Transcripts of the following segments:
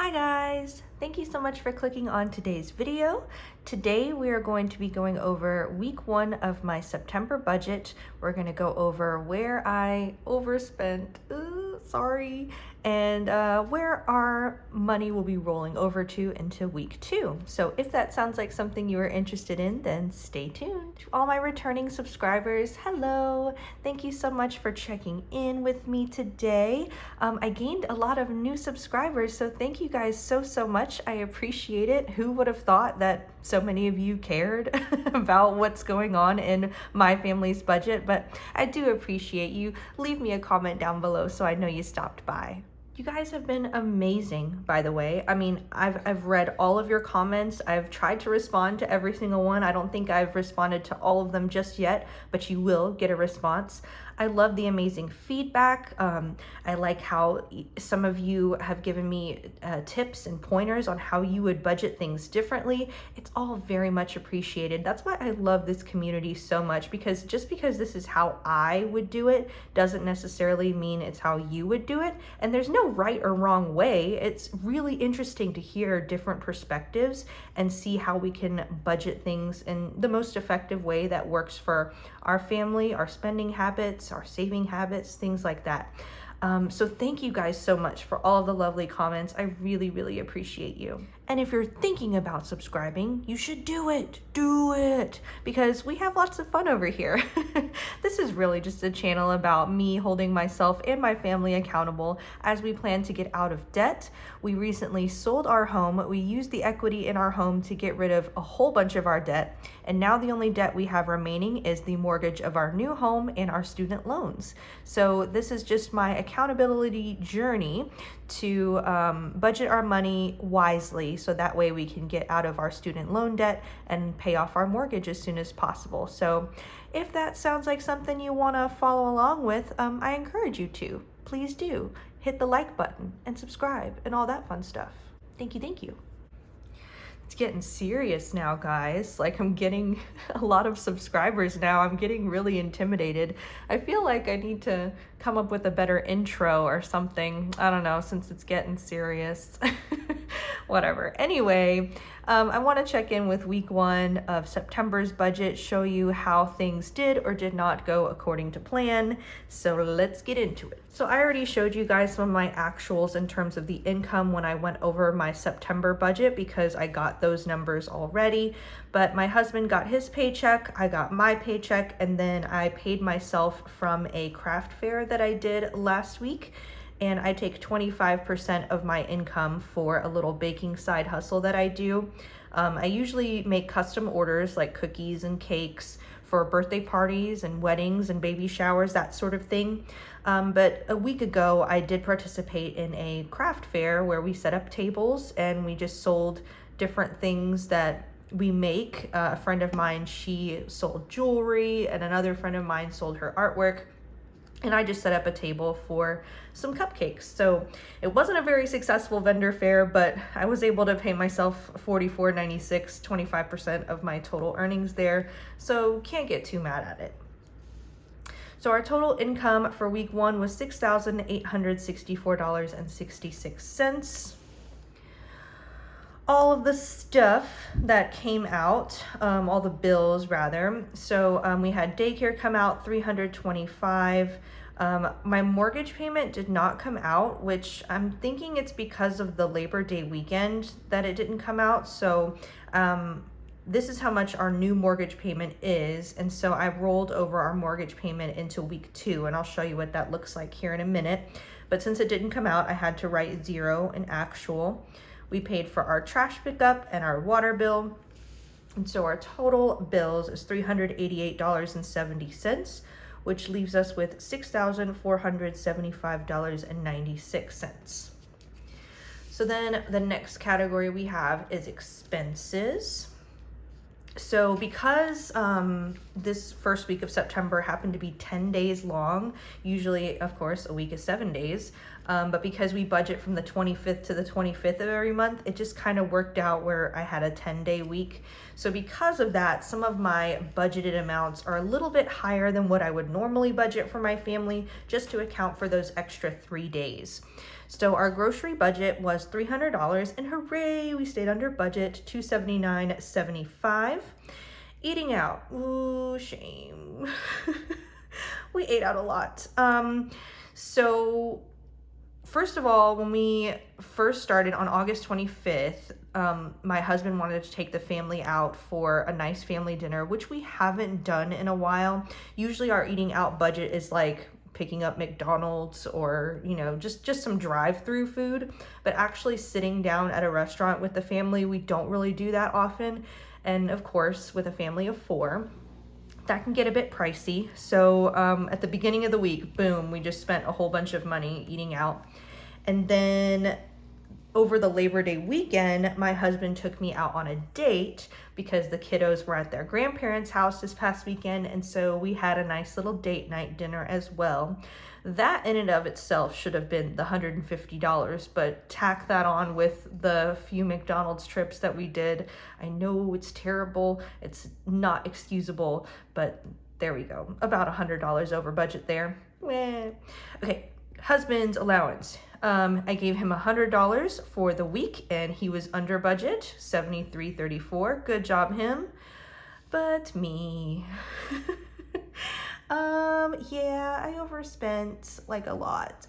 Hi guys! Thank you so much for clicking on today's video. Today we are going to be going over week 1 of my September budget. We're going to go over where I overspent, and where our money will be rolling over to into week 2. So if that sounds like something you are interested in, then stay tuned. To all my returning subscribers, hello! Thank you so much for checking in with me today. I gained a lot of new subscribers, so thank you guys so much. I appreciate it. Who would have thought that so many of you cared about what's going on in my family's budget? But I do appreciate you. Leave me a comment down below so I know you stopped by. You guys have been amazing, by the way. I mean, I've read all of your comments. I've tried to respond to every single one. I don't think I've responded to all of them just yet, but you will get a response. I love the amazing feedback. I like how some of you have given me tips and pointers on how you would budget things differently. It's all very much appreciated. That's why I love this community so much, because just because this is how I would do it doesn't necessarily mean it's how you would do it. And there's no right or wrong way. It's really interesting to hear different perspectives and see how we can budget things in the most effective way that works for our family, our spending habits, our saving habits, things like that. So thank you guys so much for all of the lovely comments. I really appreciate you. And if you're thinking about subscribing, you should do it. Do it, because we have lots of fun over here. This is really just a channel about me holding myself and my family accountable as we plan to get out of debt. We recently sold our home. We used the equity in our home to get rid of a whole bunch of our debt. And now the only debt we have remaining is the mortgage of our new home and our student loans. So this is just my accountability journey to budget our money wisely, so that way we can get out of our student loan debt and pay off our mortgage as soon as possible. So if that sounds like something you want to follow along with, I encourage you to. Please do. Hit the like button and subscribe and all that fun stuff. Thank you. It's getting serious now, guys. Like, I'm getting a lot of subscribers now. I'm getting really intimidated. I feel like I need to come up with a better intro or something. I don't know, since it's getting serious. Whatever. Anyway, I want to check in with week 1 of September's budget, show you how things did or did not go according to plan. So let's get into it. So I already showed you guys some of my actuals in terms of the income when I went over my September budget, because I got those numbers already. But my husband got his paycheck, I got my paycheck, and then I paid myself from a craft fair that I did last week. And I take 25% of my income for a little baking side hustle that I do. I usually make custom orders like cookies and cakes for birthday parties and weddings and baby showers, that sort of thing. But a week ago, I did participate in a craft fair where we set up tables and we just sold different things that we make. A friend of mine, she sold jewelry, and another friend of mine sold her artwork. And I just set up a table for some cupcakes. So it wasn't a very successful vendor fair, but I was able to pay myself $44.96, 25% of my total earnings there. So can't get too mad at it. So our total income for week 1 was $6,864.66. All of the stuff that came out, all the bills rather. So we had daycare come out, $325. My mortgage payment did not come out, which I'm thinking it's because of the Labor Day weekend that it didn't come out. So this is how much our new mortgage payment is. And so I rolled over our mortgage payment into week 2, and I'll show you what that looks like here in a minute. But since it didn't come out, I had to write 0 in actual. We paid for our trash pickup and our water bill. And so our total bills is $388.70, which leaves us with $6,475.96. So then the next category we have is expenses. So because this first week of September happened to be 10 days long, usually, of course, a week is 7 days, But because we budget from the 25th to the 25th of every month, it just kind of worked out where I had a 10-day week. So because of that, some of my budgeted amounts are a little bit higher than what I would normally budget for my family, just to account for those extra 3 days. So our grocery budget was $300, and hooray, we stayed under budget, $279.75. Eating out, ooh, shame. We ate out a lot. So first of all, when we first started on August 25th, my husband wanted to take the family out for a nice family dinner, which we haven't done in a while. Usually our eating out budget is like picking up McDonald's or, just some drive-through food. But actually sitting down at a restaurant with the family, we don't really do that often. And of course, with a family of 4, that can get a bit pricey. So at the beginning of the week, boom, we just spent a whole bunch of money eating out. And then over the Labor Day weekend, my husband took me out on a date because the kiddos were at their grandparents' house this past weekend. And so we had a nice little date night dinner as well. That in and of itself should have been the $150, but tack that on with the few McDonald's trips that we did. I know it's terrible. It's not excusable, but there we go. About $100 over budget there. Okay, husband's allowance. I gave him $100 for the week, and he was under budget, $73.34. Good job, him. But me. Yeah, I overspent like a lot.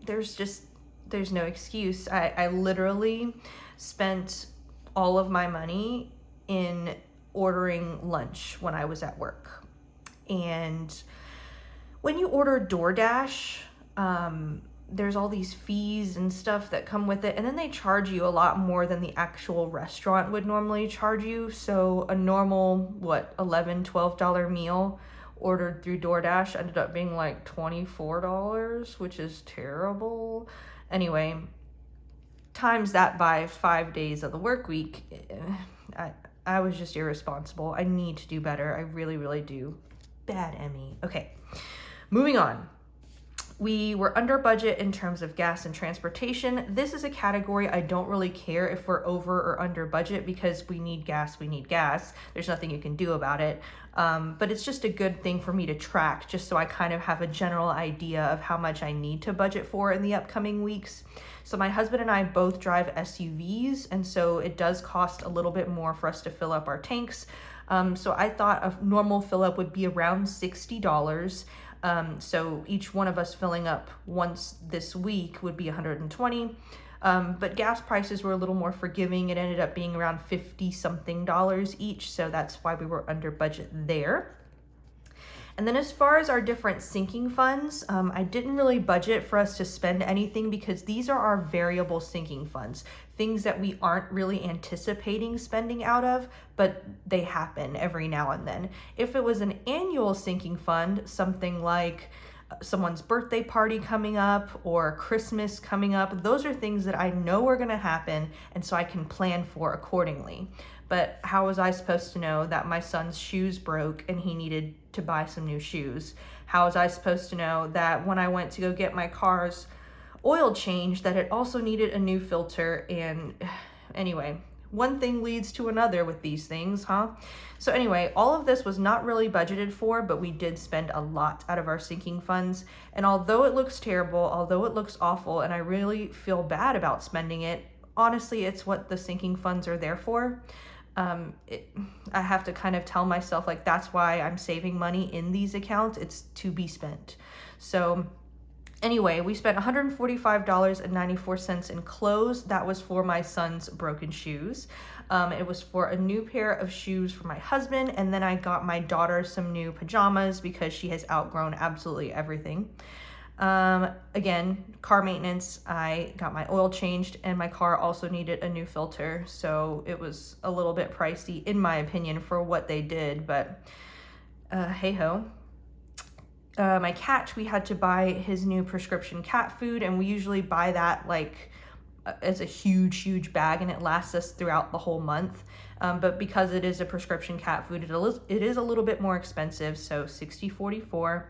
There's no excuse. I literally spent all of my money in ordering lunch when I was at work. And when you order DoorDash, there's all these fees and stuff that come with it, and then they charge you a lot more than the actual restaurant would normally charge you. So a normal, $11, $12 meal ordered through DoorDash ended up being like $24, which is terrible. Anyway, times that by 5 days of the work week, I was just irresponsible. I need to do better. I really, really do. Bad Emmy. Okay, moving on. We were under budget in terms of gas and transportation. This is a category I don't really care if we're over or under budget, because we need gas. There's nothing you can do about it. But it's just a good thing for me to track, just so I kind of have a general idea of how much I need to budget for in the upcoming weeks. So my husband and I both drive SUVs, and so it does cost a little bit more for us to fill up our tanks. So I thought a normal fill up would be around $60. So each one of us filling up once this week would be $120. But gas prices were a little more forgiving. It ended up being around $50-something each. So that's why we were under budget there. And then as far as our different sinking funds, I didn't really budget for us to spend anything, because these are our variable sinking funds, things that we aren't really anticipating spending out of, but they happen every now and then. If it was an annual sinking fund, something like someone's birthday party coming up or Christmas coming up, those are things that I know are going to happen, and so I can plan for accordingly. But how was I supposed to know that my son's shoes broke and he needed to buy some new shoes? How was I supposed to know that when I went to go get my car's oil change that it also needed a new filter? And anyway, one thing leads to another with these things, huh? So anyway, all of this was not really budgeted for, but we did spend a lot out of our sinking funds. And although it looks terrible, although it looks awful, and I really feel bad about spending it, honestly, it's what the sinking funds are there for. I have to kind of tell myself, like, that's why I'm saving money in these accounts. It's to be spent. So anyway, we spent $145.94 in clothes. That was for my son's broken shoes. It was for a new pair of shoes for my husband. And then I got my daughter some new pajamas because she has outgrown absolutely everything. Again, car maintenance, I got my oil changed, and my car also needed a new filter. So it was a little bit pricey, in my opinion, for what they did, but hey ho. My cat, we had to buy his new prescription cat food, and we usually buy that like as a huge bag, and it lasts us throughout the whole month. But because it is a prescription cat food, it is a little bit more expensive, so $60.44.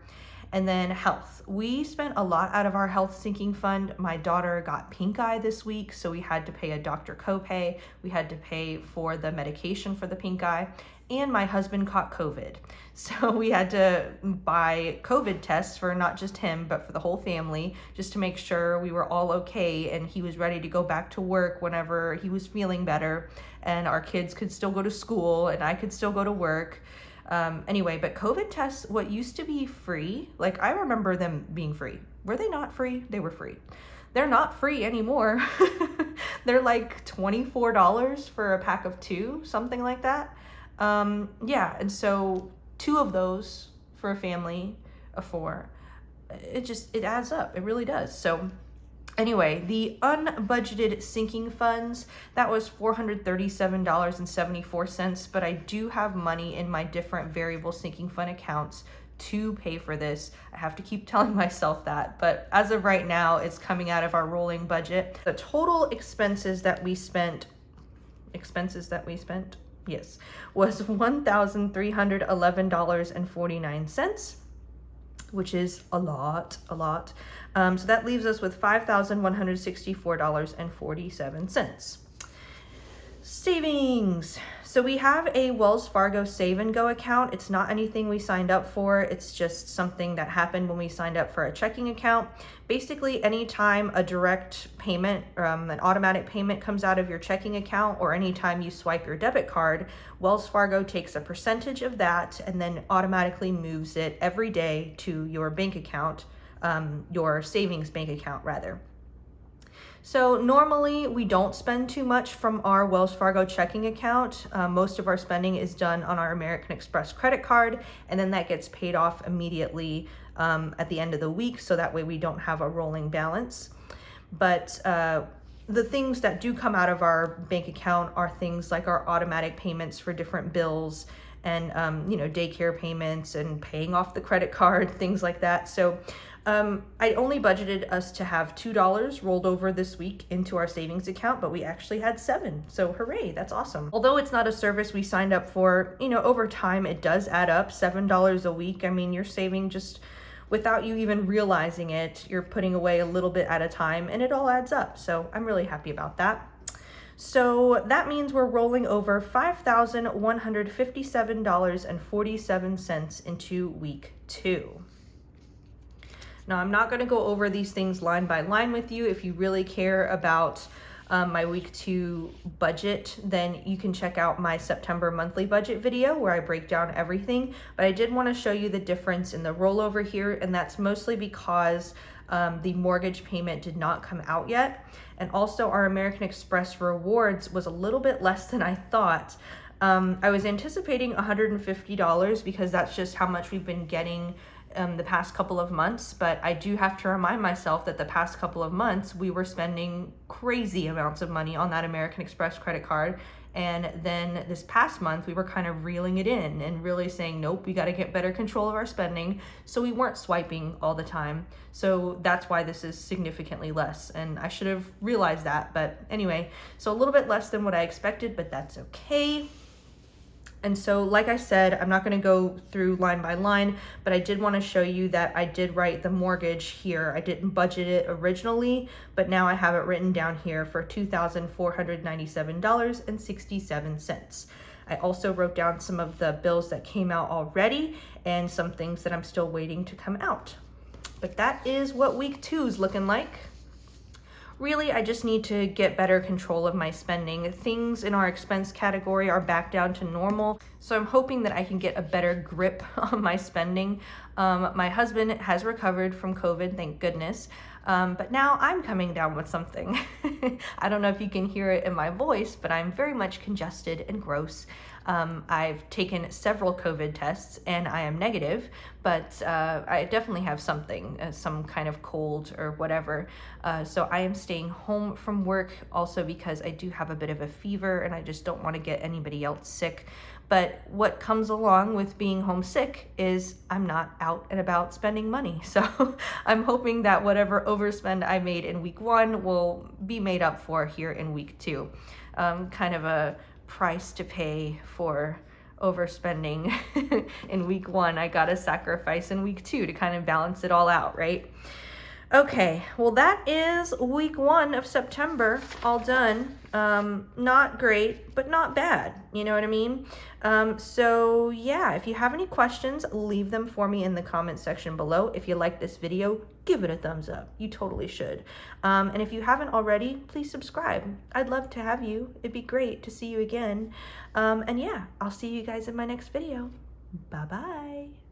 And then health. We spent a lot out of our health sinking fund. My daughter got pink eye this week, so we had to pay a doctor copay. We had to pay for the medication for the pink eye. And my husband caught COVID. So we had to buy COVID tests for not just him, but for the whole family, just to make sure we were all okay and he was ready to go back to work whenever he was feeling better, and our kids could still go to school and I could still go to work. Anyway, but COVID tests, what used to be free, like I remember them being free. Were they not free? They were free. They're not free anymore. They're like $24 for a pack of 2, something like that. Yeah, and so 2 of those for a family of 4, it adds up. It really does. So anyway, the unbudgeted sinking funds, that was $437.74, but I do have money in my different variable sinking fund accounts to pay for this. I have to keep telling myself that, but as of right now, it's coming out of our rolling budget. The total expenses that we spent, yes, was $1,311.49, which is a lot. So that leaves us with $5,164.47. Savings. So we have a Wells Fargo Save and Go account. It's not anything we signed up for. It's just something that happened when we signed up for a checking account. Basically, anytime a direct payment, an automatic payment comes out of your checking account, or anytime you swipe your debit card, Wells Fargo takes a percentage of that and then automatically moves it every day to your bank account, your savings bank account rather. So normally we don't spend too much from our Wells Fargo checking account. Most of our spending is done on our American Express credit card, and then that gets paid off immediately at the end of the week, so that way we don't have a rolling balance. But the things that do come out of our bank account are things like our automatic payments for different bills and daycare payments and paying off the credit card, things like that. So I only budgeted us to have $2 rolled over this week into our savings account, but we actually had 7. So hooray, that's awesome. Although it's not a service we signed up for, over time it does add up. $7 a week. I mean, you're saving just without you even realizing it. You're putting away a little bit at a time and it all adds up. So I'm really happy about that. So that means we're rolling over $5,157.47 into week 2. Now, I'm not going to go over these things line by line with you. If you really care about my week 2 budget, then you can check out my September monthly budget video where I break down everything. But I did want to show you the difference in the rollover here, and that's mostly because the mortgage payment did not come out yet. And also our American Express rewards was a little bit less than I thought. I was anticipating $150 because that's just how much we've been getting the past couple of months, but I do have to remind myself that the past couple of months we were spending crazy amounts of money on that American Express credit card, and then this past month we were kind of reeling it in and really saying, nope, we got to get better control of our spending, so we weren't swiping all the time. So that's why this is significantly less, and I should have realized that. But anyway, so a little bit less than what I expected, but that's okay. And so, like I said, I'm not going to go through line by line, but I did want to show you that I did write the mortgage here. I didn't budget it originally, but now I have it written down here for $2,497.67. I also wrote down some of the bills that came out already and some things that I'm still waiting to come out. But that is what week 2 is looking like. Really, I just need to get better control of my spending. Things in our expense category are back down to normal, so I'm hoping that I can get a better grip on my spending. My husband has recovered from COVID, thank goodness, but now I'm coming down with something. I don't know if you can hear it in my voice, but I'm very much congested and gross. I've taken several COVID tests and I am negative, but I definitely have something, some kind of cold or whatever. So I am staying home from work also because I do have a bit of a fever and I just don't want to get anybody else sick. But what comes along with being homesick is I'm not out and about spending money. So I'm hoping that whatever overspend I made in week 1 will be made up for here in week 2. Kind of a price to pay for overspending in week 1. I got a sacrifice in week 2 to kind of balance it all out, right? Okay, well that is week 1 of September all done. Not great, but not bad, you know what I mean? So yeah, if you have any questions, leave them for me in the comment section below. If you like this video, give it a thumbs up. You totally should. And if you haven't already, please subscribe. I'd love to have you. It'd be great to see you again. And yeah, I'll see you guys in my next video. Bye-bye.